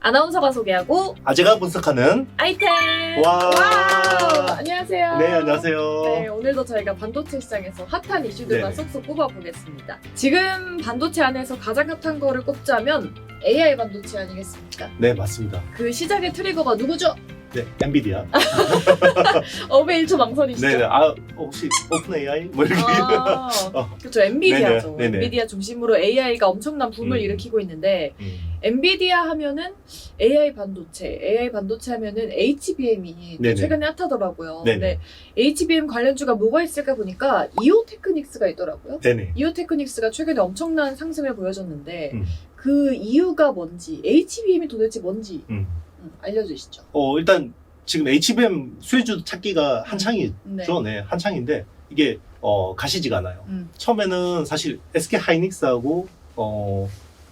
아나운서가 소개하고 아재가 분석하는 아이템! 와우! 안녕하세요. 네, 안녕하세요. 네, 오늘도 저희가 반도체 시장에서 핫한 이슈들만 네네. 쏙쏙 꼽아보겠습니다. 지금 반도체 안에서 가장 핫한 거를 꼽자면 AI 반도체 아니겠습니까? 네, 맞습니다. 그 시작의 트리거가 누구죠? 네, 엔비디아. 왜 1초 망설이시죠? 네, 혹시 오픈 AI? 뭐 이렇게. 그렇죠. 엔비디아죠. 네네. 엔비디아 중심으로 AI가 엄청난 붐을 일으키고 있는데 엔비디아 하면은 AI 반도체 하면은 HBM이 네네. 최근에 핫하더라고요. 네네. 근데 HBM 관련주가 뭐가 있을까 보니까 이오테크닉스가 있더라고요. 네네. 이오테크닉스가 최근에 엄청난 상승을 보여줬는데 음. 그 이유가 뭔지, HBM이 도대체 뭔지 알려주시죠. 일단 지금 HBM 수혜주 찾기가 한창이죠. 네. 네, 한창인데 이게 가시지가 않아요. 음. 처음에는 사실 SK 하이닉스하고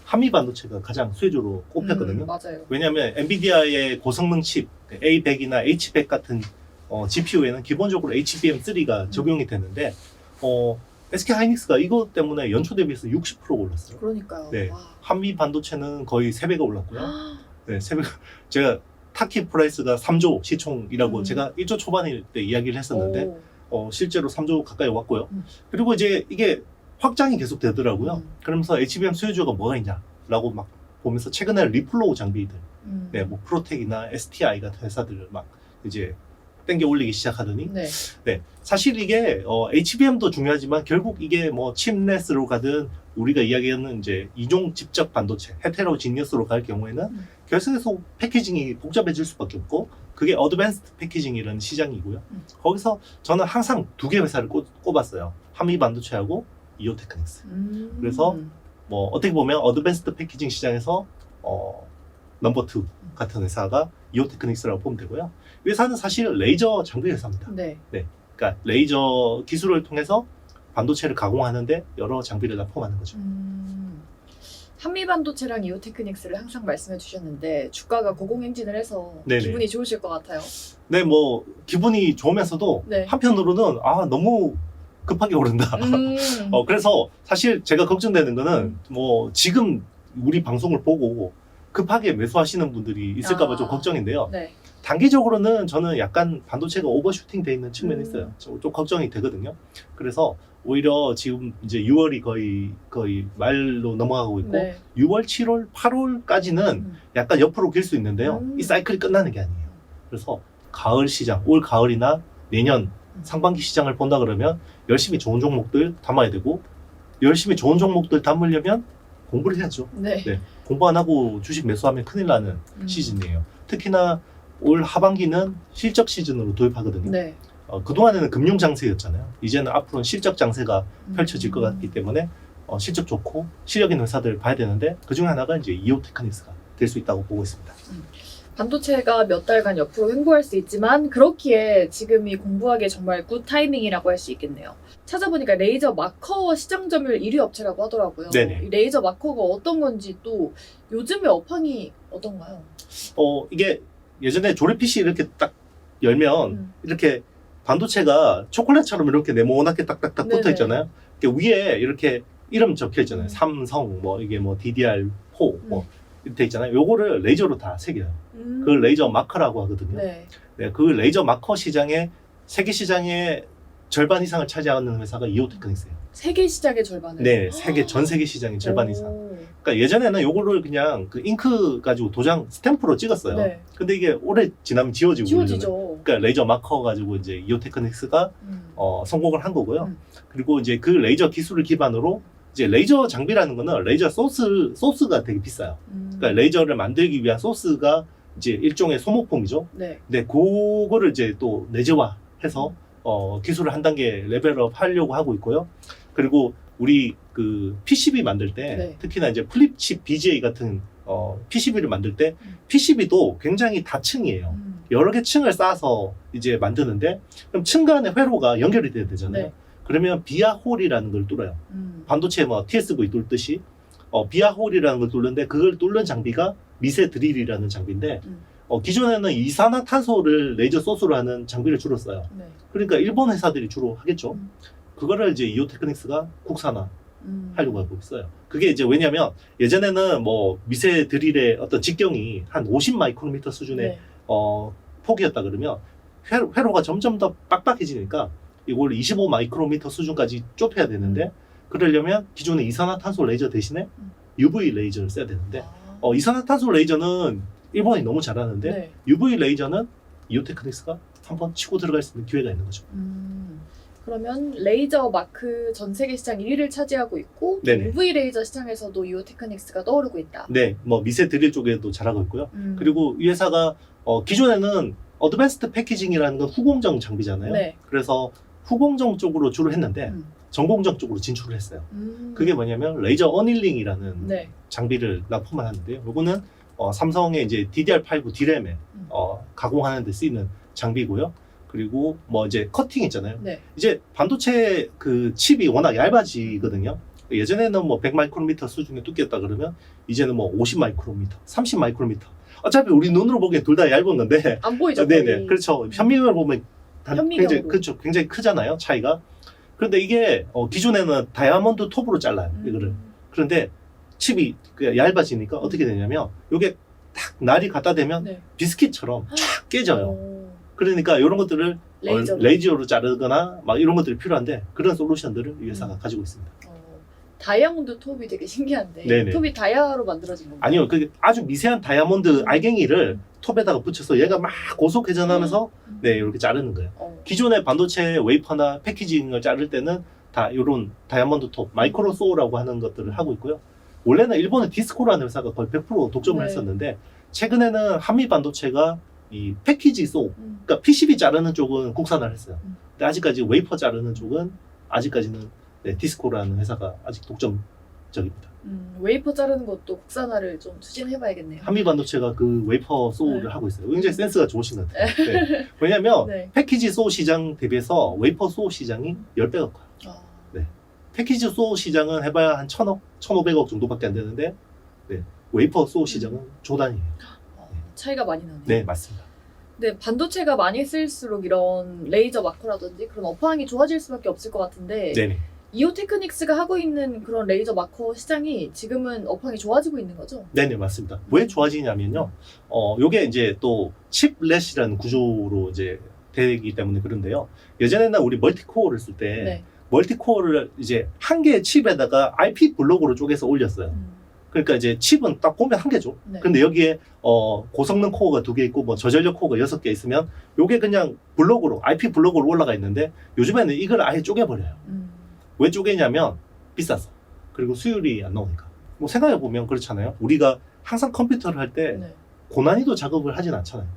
한미 반도체가 가장 수혜주로 꼽혔거든요. 맞아요. 왜냐하면 엔비디아의 고성능 칩 A100이나 H100 같은 GPU에는 기본적으로 HBM3가 적용이 되는데 SK 하이닉스가 이것 때문에 연초 대비해서 60% 올랐어요. 그러니까요. 네. 와. 한미 반도체는 거의 3배가 올랐고요. 네, 3배. 제가 타키 프라이스가 3조 시총이라고 제가 1조 초반일 때 이야기를 했었는데 실제로 3조 가까이 왔고요. 그리고 이제 이게 확장이 계속 되더라고요. 그러면서 HBM 수혜주가 뭐가 있냐라고 막 보면서 최근에 리플로우 장비들, 네, 뭐 프로텍이나 STI 같은 회사들을 막 이제 땡겨 올리기 시작하더니, 네. 사실 이게 HBM도 중요하지만 결국 이게 뭐 칩넷으로 가든 우리가 이야기하는 이제 이종 집적 반도체, 헤테로지니어스로 갈 경우에는 계속해서 패키징이 복잡해질 수밖에 없고 그게 어드밴스드 패키징이라는 시장이고요. 거기서 저는 항상 두 개 회사를 꼽았어요. 한미 반도체하고 이오테크닉스. 그래서 뭐 어떻게 보면 어드밴스드 패키징 시장에서 넘버 2 같은 회사가 이오테크닉스라고 보면 되고요. 이 회사는 사실 레이저 장비 회사입니다. 네. 그러니까 레이저 기술을 통해서 반도체를 가공하는데 여러 장비를 납품하는 거죠. 한미 반도체랑 이오테크닉스를 항상 말씀해 주셨는데 주가가 고공행진을 해서 네네. 기분이 좋으실 것 같아요. 네, 뭐 기분이 좋으면서도 네. 한편으로는 너무 급하게 오른다. 그래서 사실 제가 걱정되는 거는 뭐 지금 우리 방송을 보고 급하게 매수하시는 분들이 있을까봐 좀 걱정인데요. 네. 단기적으로는 저는 약간 반도체가 오버슈팅 돼 있는 측면이 있어요. 좀 걱정이 되거든요. 그래서 오히려 지금 이제 6월이 거의 말로 넘어가고 있고 6월, 7월, 8월까지는 약간 옆으로 길 수 있는데요. 이 사이클이 끝나는 게 아니에요. 그래서 가을 시장, 올 가을이나 내년 상반기 시장을 본다 그러면 열심히 좋은 종목들 담아야 되고 열심히 좋은 종목들 담으려면 공부를 해야죠. 네. 공부 안 하고 주식 매수하면 큰일 나는 시즌이에요. 특히나 올 하반기는 실적 시즌으로 도입하거든요. 네. 그동안에는 금융 장세였잖아요. 이제는 앞으로는 실적 장세가 펼쳐질 것 같기 때문에 실적 좋고 실력 있는 회사들 봐야 되는데 그중 하나가 이제 이오테크닉스가 될 수 있다고 보고 있습니다. 반도체가 몇 달간 옆으로 횡보할 수 있지만 그렇기에 지금이 공부하기에 정말 굿 타이밍이라고 할 수 있겠네요. 찾아보니까 레이저 마커 시장 점유율 1위 업체라고 하더라고요. 네네. 이 레이저 마커가 어떤 건지 또 요즘의 업황이 어떤가요? 이게 예전에 조립 PC 이렇게 딱 열면 이렇게 반도체가 초콜릿처럼 이렇게 네모나게 딱딱딱 네네. 붙어 있잖아요. 위에 이렇게 이름 적혀 있잖아요. 삼성, 뭐 이게 뭐 DDR4 뭐 이렇게 있잖아요. 요거를 레이저로 다 새겨요. 그 레이저 마커라고 하거든요. 네. 네, 그 레이저 마커 시장에 세계 시장의 절반 이상을 차지하는 회사가 이오테크닉스예요. 세계 시장의 절반을. 네, 전 세계 시장의 절반 이상. 그러니까 예전에는 요거를 그냥 그 잉크 가지고 도장 스탬프로 찍었어요. 네. 근데 이게 오래 지나면 지워지고 지워지죠. 그러니까 레이저 마커 가지고 이제 이오테크닉스가 성공을 한 거고요. 그리고 이제 그 레이저 기술을 기반으로 이제 레이저 장비라는 거는 레이저 소스가 되게 비싸요. 그러니까 레이저를 만들기 위한 소스가 이제 일종의 소모품이죠. 네. 근데 그거를 이제 또 내재화해서 기술을 한 단계 레벨업 하려고 하고 있고요. 그리고 우리 그 PCB 만들 때 특히나 이제 플립칩 BGA 같은 PCB를 만들 때 PCB도 굉장히 다층이에요. 여러 개 층을 쌓아서 이제 만드는데 그럼 층 간의 회로가 연결이 돼야 되잖아요. 네. 그러면 비아홀이라는 걸 뚫어요. 반도체 뭐 TSV 뚫듯이 비아홀이라는 걸 뚫는데 그걸 뚫는 장비가 미세 드릴이라는 장비인데 기존에는 이산화탄소를 레이저 소스로 하는 장비를 주로 써요. 네. 그러니까 일본 회사들이 주로 하겠죠. 그거를 이제 이오테크닉스가 국산화 하려고 하고 있어요. 그게 이제 왜냐면 예전에는 뭐 미세 드릴의 어떤 직경이 한 50 마이크로미터 수준의 네. 폭이었다 그러면 회로가 점점 더 빡빡해지니까 이걸 25 마이크로미터 수준까지 좁혀야 되는데 그러려면 기존의 이산화탄소 레이저 대신에 UV 레이저를 써야 되는데 이산화탄소 레이저는 일본이 너무 잘하는데 네. UV 레이저는 이오테크닉스가 한번 치고 들어갈 수 있는 기회가 있는 거죠. 그러면 레이저 마크 전 세계 시장 1위를 차지하고 있고 네네. UV 레이저 시장에서도 이오테크닉스가 떠오르고 있다. 네, 뭐 미세 드릴 쪽에도 잘하고 있고요. 음. 그리고 이 회사가 기존에는 어드밴스드 패키징이라는 건 후공정 장비잖아요. 네. 그래서 후공정 쪽으로 주로 했는데 전공정 쪽으로 진출을 했어요. 그게 뭐냐면 레이저 어닐링이라는 네. 장비를 납품을 하는데요. 이거는 삼성의 이제 DDR5 D램에 가공하는 데 쓰이는 장비고요. 그리고 뭐 이제 커팅 있잖아요. 네. 이제 반도체 그 칩이 워낙 얇아지거든요. 예전에는 뭐 100 마이크로미터 수준의 두께였다 그러면 이제는 뭐 50 마이크로미터, 30 마이크로미터. 어차피 우리 눈으로 보기엔 둘 다 얇은 건데. 안 보이죠? 네네. 거의. 그렇죠. 현미경을 보면 현미경으로. 그렇죠. 굉장히 크잖아요. 차이가. 그런데 이게 기존에는 다이아몬드 톱으로 잘라요. 이거를. 그런데 칩이 얇아지니까 어떻게 되냐면 이게 딱 날이 갖다 대면 네. 비스킷처럼 쫙 깨져요. 오. 그러니까 이런 것들을 레이저로. 레이저로 자르거나 막 이런 것들이 필요한데 그런 솔루션들을 이 회사가 가지고 있습니다. 다이아몬드 톱이 되게 신기한데 네네. 톱이 다이아로 만들어진 건가요? 아니요, 그게 아주 미세한 다이아몬드 알갱이를 톱에다가 붙여서 얘가 막 고속 회전하면서 네 이렇게 자르는 거예요. 기존의 반도체 웨이퍼나 패키징을 자를 때는 다 이런 다이아몬드 톱, 마이크로 소우라고 하는 것들을 하고 있고요. 원래는 일본의 디스코라는 회사가 거의 100% 독점을 네. 했었는데 최근에는 한미 반도체가 이 패키지 소우, 그러니까 PCB 자르는 쪽은 국산화를 했어요. 근데 아직까지 웨이퍼 자르는 쪽은 아직까지는 네, 디스코라는 회사가 아직 독점적입니다. 웨이퍼 자르는 것도 국산화를 좀 추진해봐야겠네요. 한미 반도체가 그 웨이퍼 소우를 네. 하고 있어요. 굉장히 센스가 좋으신 것 같아요. 네. 왜냐하면 네. 패키지 소우 시장 대비해서 웨이퍼 소우 시장이 10배가 커요. 패키지 소우 시장은 해봐야 한 1,000억, 1,500억 정도밖에 안 되는데 네, 웨이퍼 소우 시장은 조단이에요. 차이가 많이 나네요. 네, 맞습니다. 근데 반도체가 많이 쓸수록 이런 레이저 마커라든지 그런 업황이 좋아질 수밖에 없을 것 같은데 네네. 이오테크닉스가 하고 있는 그런 레이저 마커 시장이 지금은 업황이 좋아지고 있는 거죠? 네네, 맞습니다. 왜 좋아지냐면요. 요게 이제 또 칩렛이라는 구조로 이제 되기 때문에 그런데요. 예전에는 우리 멀티코어를 쓸 때 네. 멀티코어를 이제 한 개의 칩에다가 IP 블록으로 쪼개서 올렸어요. 그러니까 이제 칩은 딱 보면 한 개죠. 네. 근데 여기에 고성능 코어가 2개 있고 뭐 저전력 코어가 6개 있으면 요게 그냥 블록으로 IP 블록으로 올라가 있는데 요즘에는 이걸 아예 쪼개버려요. 왜 쪼개냐면 비싸서. 그리고 수율이 안 나오니까. 뭐 생각해 보면 그렇잖아요. 우리가 항상 컴퓨터를 할 때 네. 고난이도 작업을 하진 않잖아요.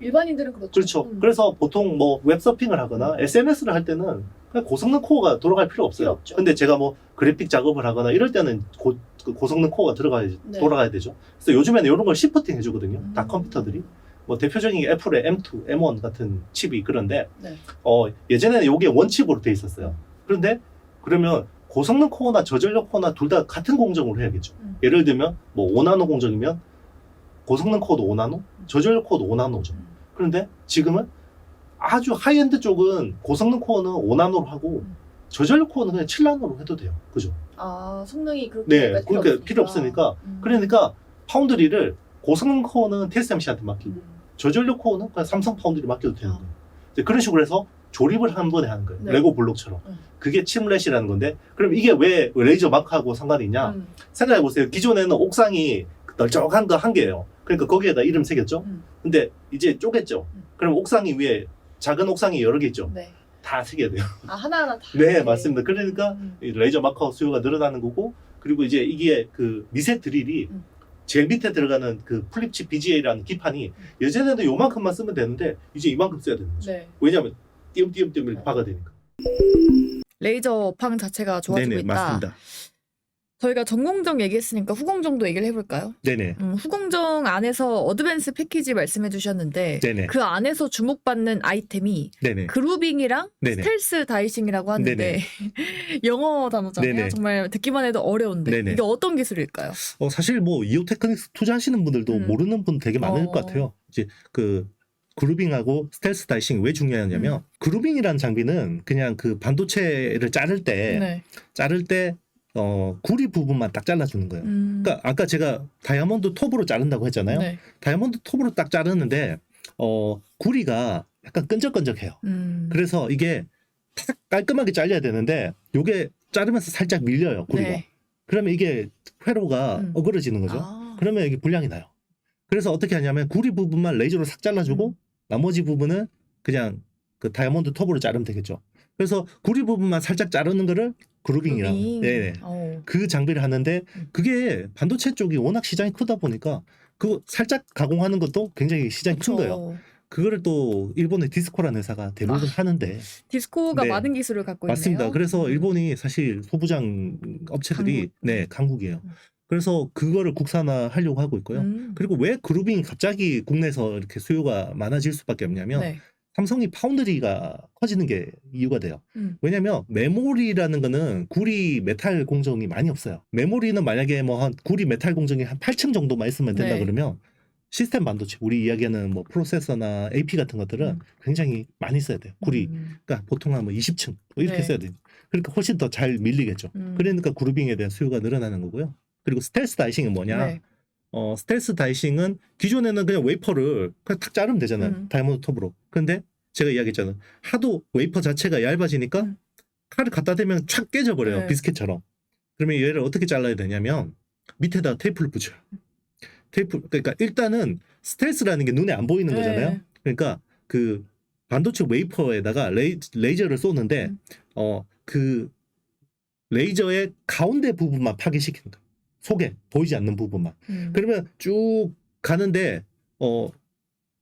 일반인들은 그렇죠. 그렇죠. 그래서 보통 뭐 웹서핑을 하거나 SNS를 할 때는 그냥 고성능 코어가 돌아갈 필요 없어요. 필요 없죠. 근데 제가 뭐 그래픽 작업을 하거나 이럴 때는 고성능 코어가 네. 돌아가야 되죠. 그래서 요즘에는 이런 걸 시프팅 해주거든요. 다 컴퓨터들이. 뭐 대표적인 게 애플의 M2, M1 같은 칩이 그런데 네. 예전에는 이게 원칩으로 돼 있었어요. 그런데 그러면 고성능 코어나 저전력 코어나 둘 다 같은 공정으로 해야겠죠. 예를 들면 뭐 5나노 공정이면 고성능 코어도 5나노, 저전력 코어도 5나노죠. 그런데 지금은 아주 하이엔드 쪽은 고성능 코어는 5나노로 하고 저전력 코어는 그냥 7나노로 해도 돼요. 그죠? 아, 성능이 그렇게 네, 그러니까 필요 없으니까. 그러니까 파운드리를 고성능 코어는 TSMC한테 맡기고 저전력 코어는 그냥 삼성 파운드리 맡겨도 되는 거예요. 이제 그런 식으로 해서 조립을 한 번에 하는 거예요. 네. 레고 블록처럼. 그게 칩렛이라는 건데 그럼 이게 왜 레이저 마크하고 상관이 있냐? 생각해 보세요. 기존에는 옥상이 널쩍한 거 한 개예요. 그러니까 거기에다 이름 새겼죠. 근데 이제 쪼갰죠. 그럼 옥상이 위에 작은 옥상이 여러 개 있죠. 네. 다 새겨야 돼요. 아, 하나하나 다. 네, 맞습니다. 그러니까 이 레이저 마커 수요가 늘어나는 거고 그리고 이제 이게 그 미세 드릴이 제일 밑에 들어가는 그 플립칩 BGA라는 기판이 예전에는 요만큼만 쓰면 되는데 이제 이만큼 써야 되는 거죠. 네. 왜냐하면 띄엄띄엄띄엄 이렇게 박아야 되니까. 레이저 업황 자체가 좋아지고 네네, 있다. 맞습니다. 저희가 전공정 얘기했으니까 후공정도 얘기를 해볼까요? 네네. 후공정 안에서 어드밴스 패키지 말씀해 주셨는데 네네. 그 안에서 주목받는 아이템이 네네. 그루빙이랑 네네. 스텔스 다이싱이라고 하는데 네네. 영어 단어잖아요. 네네. 정말 듣기만 해도 어려운데 네네. 이게 어떤 기술일까요? 사실 뭐 이오테크닉스 투자하시는 분들도 모르는 분 되게 많을 것 같아요. 이제 그 그루빙하고 스텔스 다이싱이 왜 중요하냐면 그루빙이라는 장비는 그냥 그 반도체를 자를 때 네. 구리 부분만 딱 잘라주는 거예요. 그러니까 아까 제가 다이아몬드 톱으로 자른다고 했잖아요. 네. 다이아몬드 톱으로 딱 자르는데 구리가 약간 끈적끈적해요. 그래서 이게 탁 깔끔하게 잘려야 되는데 요게 자르면서 살짝 밀려요. 구리가. 네. 그러면 이게 회로가 어그러지는 거죠. 아. 그러면 이게 불량이 나요. 그래서 어떻게 하냐면 구리 부분만 레이저로 싹 잘라주고 나머지 부분은 그냥 그 다이아몬드 톱으로 자르면 되겠죠. 그래서 구리 부분만 살짝 자르는 거를 그루빙이라고. 그루빙. 네네. 그 장비를 하는데 그게 반도체 쪽이 워낙 시장이 크다 보니까 그거 살짝 가공하는 것도 굉장히 시장이 큰 거예요. 그거를 또 일본의 디스코라는 회사가 대부분 하는데 디스코가 네. 많은 기술을 갖고 맞습니다. 있네요. 그래서 일본이 사실 소부장 업체들이 강국. 강국이에요. 그래서 그거를 국산화하려고 하고 있고요. 그리고 왜 그루빙이 갑자기 국내에서 이렇게 수요가 많아질 수밖에 없냐면 네. 삼성이 파운드리가 커지는 게 이유가 돼요. 왜냐면 메모리라는 거는 구리 메탈 공정이 많이 없어요. 메모리는 만약에 뭐 한 구리 메탈 공정이 한 8층 정도만 있으면 된다 네. 그러면 시스템 반도체 우리 이야기하는 뭐 프로세서나 AP 같은 것들은 굉장히 많이 써야 돼요. 구리. 그러니까 보통 한 뭐 20층 뭐 이렇게 네. 써야 돼요. 그러니까 훨씬 더 잘 밀리겠죠. 그러니까 그루빙에 대한 수요가 늘어나는 거고요. 그리고 스텔스 다이싱은 뭐냐? 네. 스텔스 다이싱은 기존에는 그냥 웨이퍼를 그냥 탁 자르면 되잖아요. 다이아몬드 톱으로. 근데 제가 이야기했잖아요. 하도 웨이퍼 자체가 얇아지니까 칼을 갖다 대면 촥 깨져버려요. 네. 비스켓처럼. 그러면 얘를 어떻게 잘라야 되냐면 밑에다 테이프를 붙여요. 그러니까 일단은 스텔스라는 게 눈에 안 보이는 네. 거잖아요. 그러니까 그 반도체 웨이퍼에다가 레이저를 쏘는데 그 레이저의 가운데 부분만 파괴시키는 거예요. 속에 보이지 않는 부분만. 그러면 쭉 가는데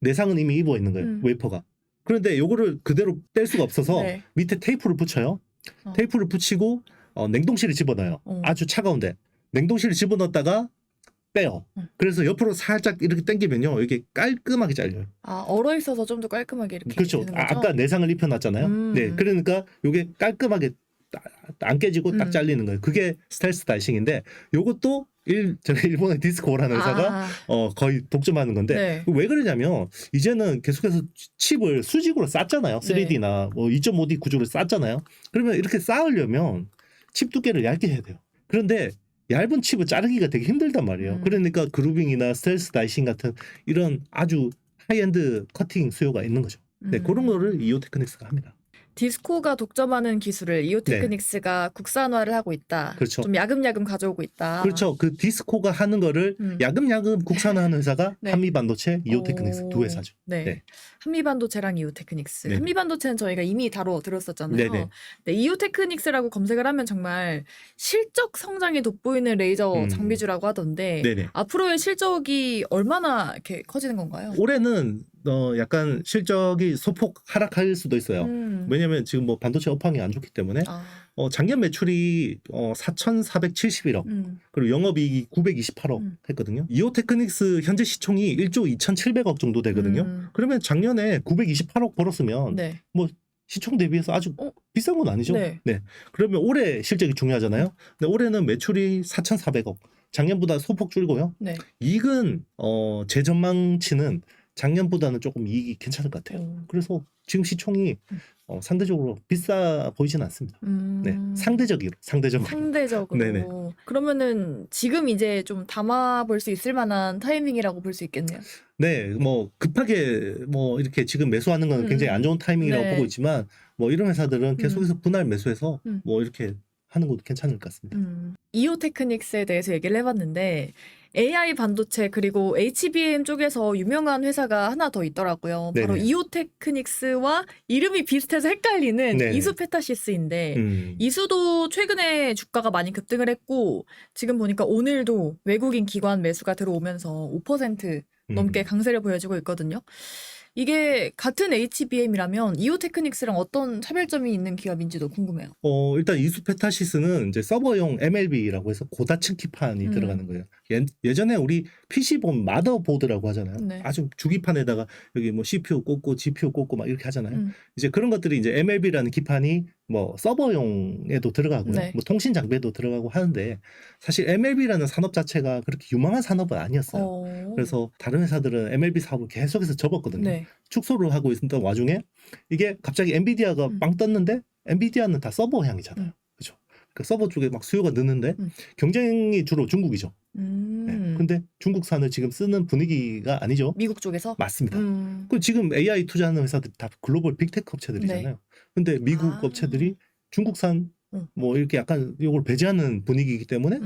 내상은 이미 입어 있는 거예요. 웨이퍼가. 그런데 요거를 그대로 뗄 수가 없어서 네. 밑에 테이프를 붙여요. 테이프를 붙이고 냉동실에 집어넣어요. 아주 차가운데. 냉동실에 집어넣었다가 빼요. 그래서 옆으로 살짝 이렇게 당기면요. 이게 깔끔하게 잘려요. 아, 얼어 있어서 좀 더 깔끔하게 이렇게 그렇죠. 되는 거죠? 아까 내상을 입혀놨잖아요. 네, 그러니까 요게 깔끔하게 안 깨지고 딱 잘리는 거예요. 그게 스텔스 다이싱인데 요것도 저희 일본의 디스코라는 회사가 거의 독점하는 건데 네. 왜 그러냐면 이제는 계속해서 칩을 수직으로 쌌잖아요. 3D나 뭐 2.5D 구조를 쌌잖아요. 그러면 이렇게 쌓으려면 칩 두께를 얇게 해야 돼요. 그런데 얇은 칩을 자르기가 되게 힘들단 말이에요. 그러니까 그루빙이나 스텔스 다이싱 같은 이런 아주 하이엔드 커팅 수요가 있는 거죠. 네, 그런 거를 이오 테크닉스가 합니다. 디스코가 독점하는 기술을 이오테크닉스가 국산화를 하고 있다. 그렇죠. 좀 야금야금 가져오고 있다. 그렇죠. 그 디스코가 하는 거를 야금야금 국산화하는 회사가 네. 한미반도체, 이오테크닉스 두 회사죠. 네. 네. 한미반도체랑 이오테크닉스. 네네. 한미반도체는 저희가 이미 다뤄드렸었잖아요. 네네. 네, 이오테크닉스라고 검색을 하면 정말 실적 성장이 돋보이는 레이저 장비주라고 하던데 네네. 앞으로의 실적이 얼마나 이렇게 커지는 건가요? 올해는 약간 실적이 소폭 하락할 수도 있어요. 왜냐면 지금 뭐 반도체 업황이 안 좋기 때문에 작년 매출이 4,471억 그리고 영업이익이 928억 했거든요. 이오테크닉스 현재 시총이 1조 2,700억 정도 되거든요. 그러면 작년에 928억 벌었으면 네. 뭐 시총 대비해서 아주 비싼 건 아니죠. 네. 네. 그러면 올해 실적이 중요하잖아요. 근데 올해는 매출이 4,400억. 작년보다 소폭 줄고요. 네. 이익은 제 전망치는 작년보다는 조금 이익이 괜찮을 것 같아요. 그래서 지금 시총이 상대적으로 비싸 보이진 않습니다. 네, 상대적으로. 네네. 그러면은 지금 이제 좀 담아볼 수 있을 만한 타이밍이라고 볼 수 있겠네요. 네, 뭐 급하게 뭐 이렇게 지금 매수하는 건 굉장히 안 좋은 타이밍이라고 네. 보고 있지만 뭐 이런 회사들은 계속해서 분할 매수해서 뭐 이렇게 하는 것도 괜찮을 것 같습니다. 이오테크닉스에 대해서 얘기를 해봤는데 AI 반도체 그리고 HBM 쪽에서 유명한 회사가 하나 더 있더라고요. 바로 네네. 이오테크닉스와 이름이 비슷해서 헷갈리는 네네. 이수페타시스인데 이수도 최근에 주가가 많이 급등을 했고 지금 보니까 오늘도 외국인 기관 매수가 들어오면서 5% 넘게 강세를 보여주고 있거든요. 이게 같은 HBM이라면 이오테크닉스랑 어떤 차별점이 있는 기업인지도 궁금해요. 일단 이수페타시스는 이제 서버용 MLB라고 해서 고다층 기판이 들어가는 거예요. 예전에 우리 PC본 마더보드라고 하잖아요. 네. 아주 주기판에다가 여기 뭐 CPU 꽂고 GPU 꽂고 막 이렇게 하잖아요. 이제 그런 것들이 이제 MLB라는 기판이 뭐 서버용에도 들어가고요. 네. 뭐 통신 장비에도 들어가고 하는데 사실 MLB라는 산업 자체가 그렇게 유망한 산업은 아니었어요. 그래서 다른 회사들은 MLB 사업을 계속해서 접었거든요. 네. 축소를 하고 있었던 와중에 이게 갑자기 엔비디아가 빵 떴는데 엔비디아는 다 서버향이잖아요. 그렇죠? 그 서버 쪽에 막 수요가 느는데 경쟁이 주로 중국이죠. 네. 근데 중국산을 지금 쓰는 분위기가 아니죠. 미국 쪽에서? 맞습니다. 그 지금 AI 투자하는 회사들이 다 글로벌 빅테크 업체들이잖아요. 네. 근데 미국 업체들이 중국산 뭐 이렇게 약간 이걸 배제하는 분위기이기 때문에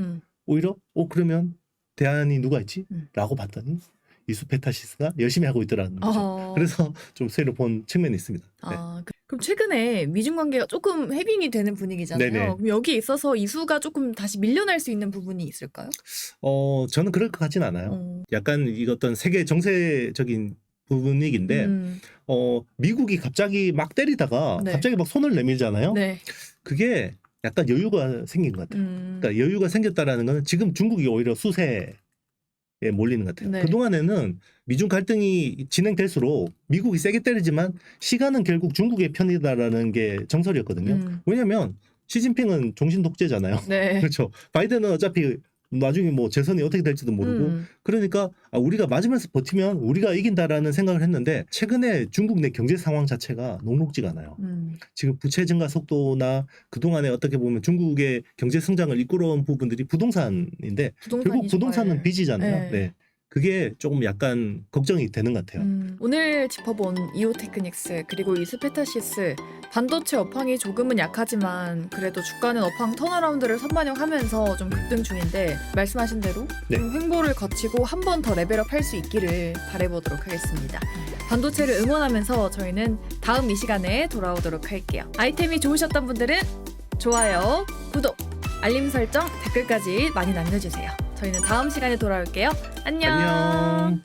오히려 그러면 대안이 누가 있지? 라고 봤더니 이수페타시스가 열심히 하고 있더라는 거죠. 그래서 좀 세를 본 측면이 있습니다. 네. 그럼 최근에 미중 관계가 조금 해빙이 되는 분위기잖아요. 네네. 그럼 여기에 있어서 이수가 조금 다시 밀려날 수 있는 부분이 있을까요? 저는 그럴 것 같진 않아요. 약간 이 어떤 세계 정세적인 분위기인데 미국이 갑자기 막 때리다가 네. 갑자기 막 손을 내밀잖아요. 네. 그게 약간 여유가 생긴 것 같아요. 그러니까 여유가 생겼다라는 건 지금 중국이 오히려 수세에 몰리는 것 같아요. 네. 그동안에는 미중 갈등이 진행될수록 미국이 세게 때리지만 시간은 결국 중국의 편이다라는 게 정설이었거든요. 왜냐하면 시진핑은 종신 독재잖아요. 네. 그렇죠. 바이든은 어차피 나중에 뭐 재선이 어떻게 될지도 모르고 그러니까 우리가 맞으면서 버티면 우리가 이긴다라는 생각을 했는데 최근에 중국 내 경제 상황 자체가 녹록지가 않아요. 지금 부채 증가 속도나 그동안에 어떻게 보면 중국의 경제 성장을 이끌어온 부분들이 부동산인데 결국 부동산은 빚이잖아요. 네. 그게 조금 약간 걱정이 되는 것 같아요. 오늘 짚어본 이오테크닉스 그리고 이스페타시스 반도체 업황이 조금은 약하지만 그래도 주가는 업황 턴어라운드를 선반영하면서 좀 급등 중인데 말씀하신 대로 네. 좀 횡보를 거치고 한 번 더 레벨업 할 수 있기를 바라보도록 하겠습니다. 반도체를 응원하면서 저희는 다음 이 시간에 돌아오도록 할게요. 아이템이 좋으셨던 분들은 좋아요, 구독, 알림 설정, 댓글까지 많이 남겨주세요. 저희는 다음 시간에 돌아올게요. 안녕. 안녕.